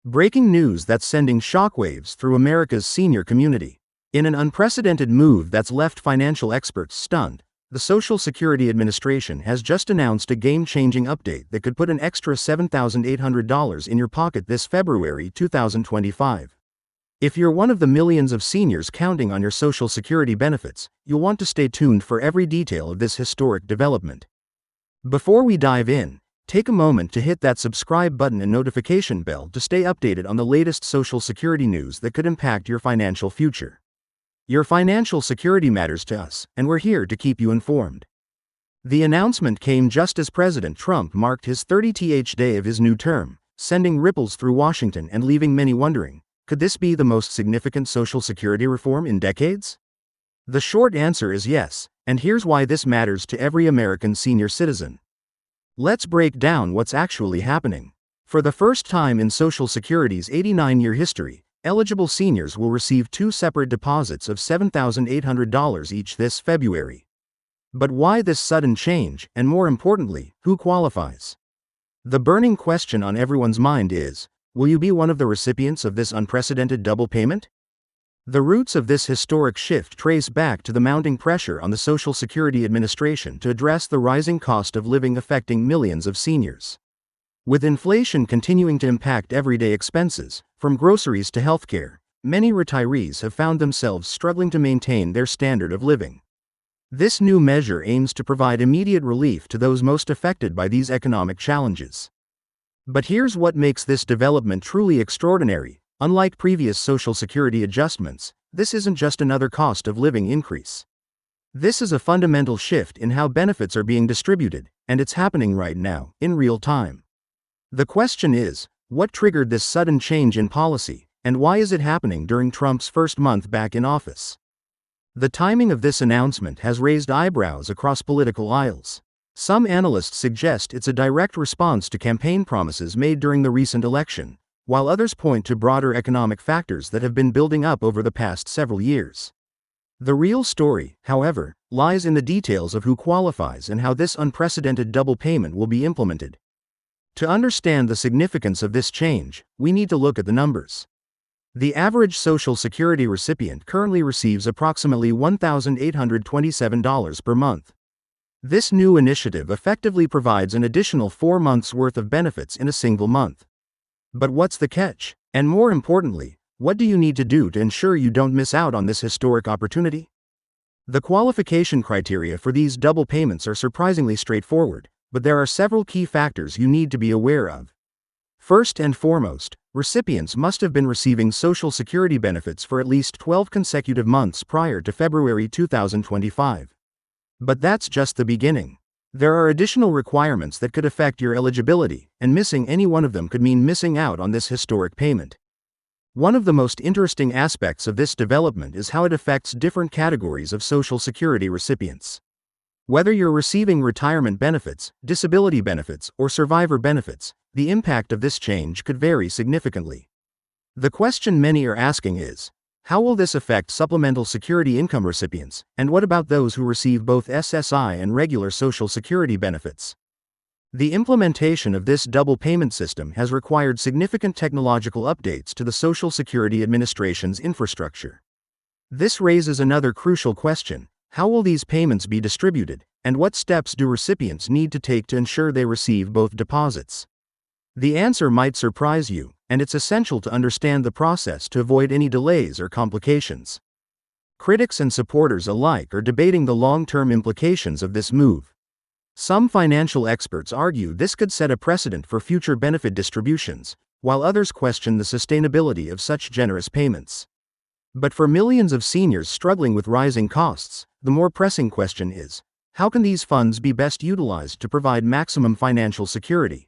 Breaking news that's sending shockwaves through America's senior community. In an unprecedented move that's left financial experts stunned, the Social Security Administration has just announced a game-changing update that could put an extra $7,800 in your pocket this February 2025. If you're one of the millions of seniors counting on your Social Security benefits, you'll want to stay tuned for every detail of this historic development. Before we dive in, take a moment to hit that subscribe button and notification bell to stay updated on the latest Social Security news that could impact your financial future. Your financial security matters to us, and we're here to keep you informed. The announcement came just as President Trump marked his 30th day of his new term, sending ripples through Washington and leaving many wondering, could this be the most significant Social Security reform in decades? The short answer is yes, and here's why this matters to every American senior citizen. Let's break down what's actually happening. For the first time in Social Security's 89-year history, eligible seniors will receive two separate deposits of $7,800 each this February. But why this sudden change, and more importantly, who qualifies? The burning question on everyone's mind is, will you be one of the recipients of this unprecedented double payment? The roots of this historic shift trace back to the mounting pressure on the Social Security Administration to address the rising cost of living affecting millions of seniors. With inflation continuing to impact everyday expenses, from groceries to healthcare, many retirees have found themselves struggling to maintain their standard of living. This new measure aims to provide immediate relief to those most affected by these economic challenges. But here's what makes this development truly extraordinary. Unlike previous Social Security adjustments, this isn't just another cost of living increase. This is a fundamental shift in how benefits are being distributed, and it's happening right now, in real time. The question is, what triggered this sudden change in policy, and why is it happening during Trump's first month back in office? The timing of this announcement has raised eyebrows across political aisles. Some analysts suggest it's a direct response to campaign promises made during the recent election, while others point to broader economic factors that have been building up over the past several years. The real story, however, lies in the details of who qualifies and how this unprecedented double payment will be implemented. To understand the significance of this change, we need to look at the numbers. The average Social Security recipient currently receives approximately $1,827 per month. This new initiative effectively provides an additional 4 months' worth of benefits in a single month. But what's the catch? And more importantly, what do you need to do to ensure you don't miss out on this historic opportunity? The qualification criteria for these double payments are surprisingly straightforward, but there are several key factors you need to be aware of. First and foremost, recipients must have been receiving Social Security benefits for at least 12 consecutive months prior to February 2025. But that's just the beginning. There are additional requirements that could affect your eligibility, and missing any one of them could mean missing out on this historic payment. One of the most interesting aspects of this development is how it affects different categories of Social Security recipients. Whether you're receiving retirement benefits, disability benefits, or survivor benefits, the impact of this change could vary significantly. The question many are asking is, how will this affect supplemental security income recipients, and what about those who receive both SSI and regular Social Security benefits? The implementation of this double payment system has required significant technological updates to the Social Security Administration's infrastructure. This raises another crucial question: how will these payments be distributed, and what steps do recipients need to take to ensure they receive both deposits? The answer might surprise you, and it's essential to understand the process to avoid any delays or complications. Critics and supporters alike are debating the long-term implications of this move. Some financial experts argue this could set a precedent for future benefit distributions, while others question the sustainability of such generous payments. But for millions of seniors struggling with rising costs, the more pressing question is, how can these funds be best utilized to provide maximum financial security?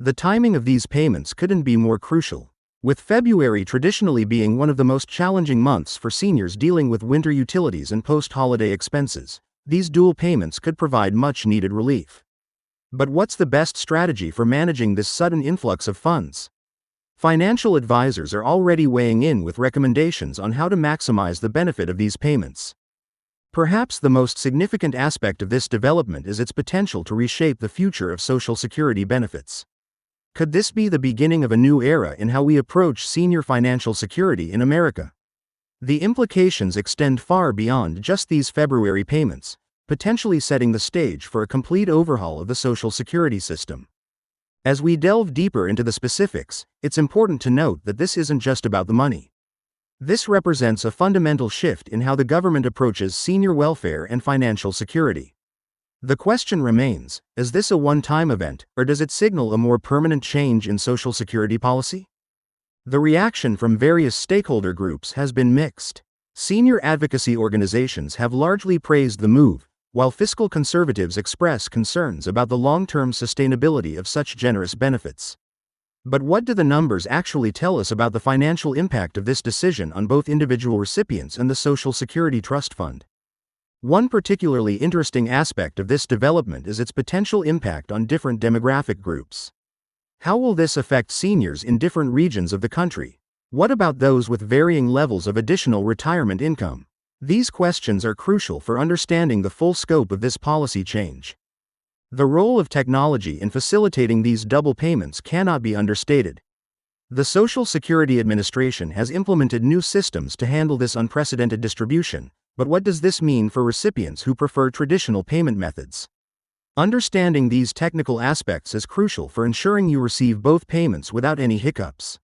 The timing of these payments couldn't be more crucial. With February traditionally being one of the most challenging months for seniors dealing with winter utilities and post-holiday expenses, these dual payments could provide much-needed relief. But what's the best strategy for managing this sudden influx of funds? Financial advisors are already weighing in with recommendations on how to maximize the benefit of these payments. Perhaps the most significant aspect of this development is its potential to reshape the future of Social Security benefits. Could this be the beginning of a new era in how we approach senior financial security in America? The implications extend far beyond just these February payments, potentially setting the stage for a complete overhaul of the Social Security system. As we delve deeper into the specifics, it's important to note that this isn't just about the money. This represents a fundamental shift in how the government approaches senior welfare and financial security. The question remains, is this a one-time event, or does it signal a more permanent change in Social Security policy? The reaction from various stakeholder groups has been mixed. Senior advocacy organizations have largely praised the move, while fiscal conservatives express concerns about the long-term sustainability of such generous benefits. But what do the numbers actually tell us about the financial impact of this decision on both individual recipients and the Social Security Trust Fund? One particularly interesting aspect of this development is its potential impact on different demographic groups. How will this affect seniors in different regions of the country? What about those with varying levels of additional retirement income? These questions are crucial for understanding the full scope of this policy change. The role of technology in facilitating these double payments cannot be understated. The Social Security Administration has implemented new systems to handle this unprecedented distribution, but what does this mean for recipients who prefer traditional payment methods? Understanding these technical aspects is crucial for ensuring you receive both payments without any hiccups.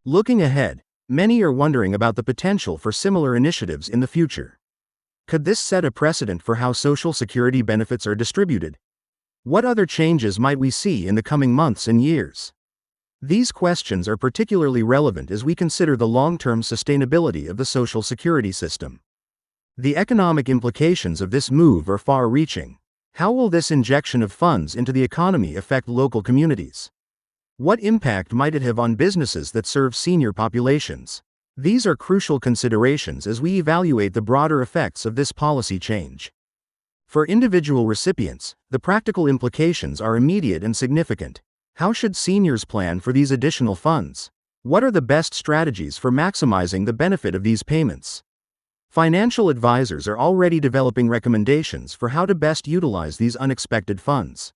Looking ahead, many are wondering about the potential for similar initiatives in the future. Could this set a precedent for how Social Security benefits are distributed? What other changes might we see in the coming months and years? These questions are particularly relevant as we consider the long-term sustainability of the Social Security system. The economic implications of this move are far-reaching. How will this injection of funds into the economy affect local communities? What impact might it have on businesses that serve senior populations? These are crucial considerations as we evaluate the broader effects of this policy change. For individual recipients, the practical implications are immediate and significant. How should seniors plan for these additional funds? What are the best strategies for maximizing the benefit of these payments? Financial advisors are already developing recommendations for how to best utilize these unexpected funds.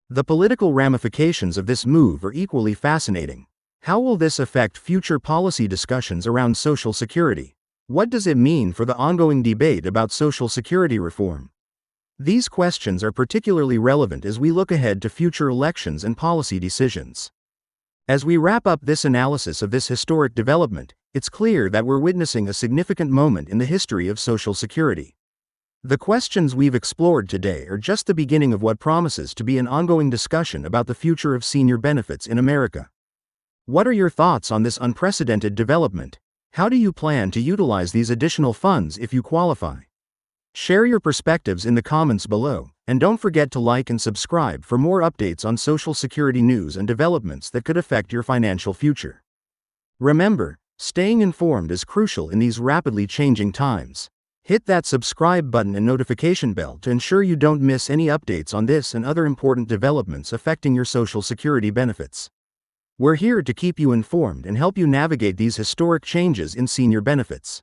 The political ramifications of this move are equally fascinating. How will this affect future policy discussions around Social Security? What does it mean for the ongoing debate about Social Security reform? These questions are particularly relevant as we look ahead to future elections and policy decisions. As we wrap up this analysis of this historic development, it's clear that we're witnessing a significant moment in the history of Social Security. The questions we've explored today are just the beginning of what promises to be an ongoing discussion about the future of senior benefits in America. What are your thoughts on this unprecedented development? How do you plan to utilize these additional funds if you qualify? Share your perspectives in the comments below, and don't forget to like and subscribe for more updates on Social Security news and developments that could affect your financial future. Remember, staying informed is crucial in these rapidly changing times. Hit that subscribe button and notification bell to ensure you don't miss any updates on this and other important developments affecting your Social Security benefits. We're here to keep you informed and help you navigate these historic changes in senior benefits.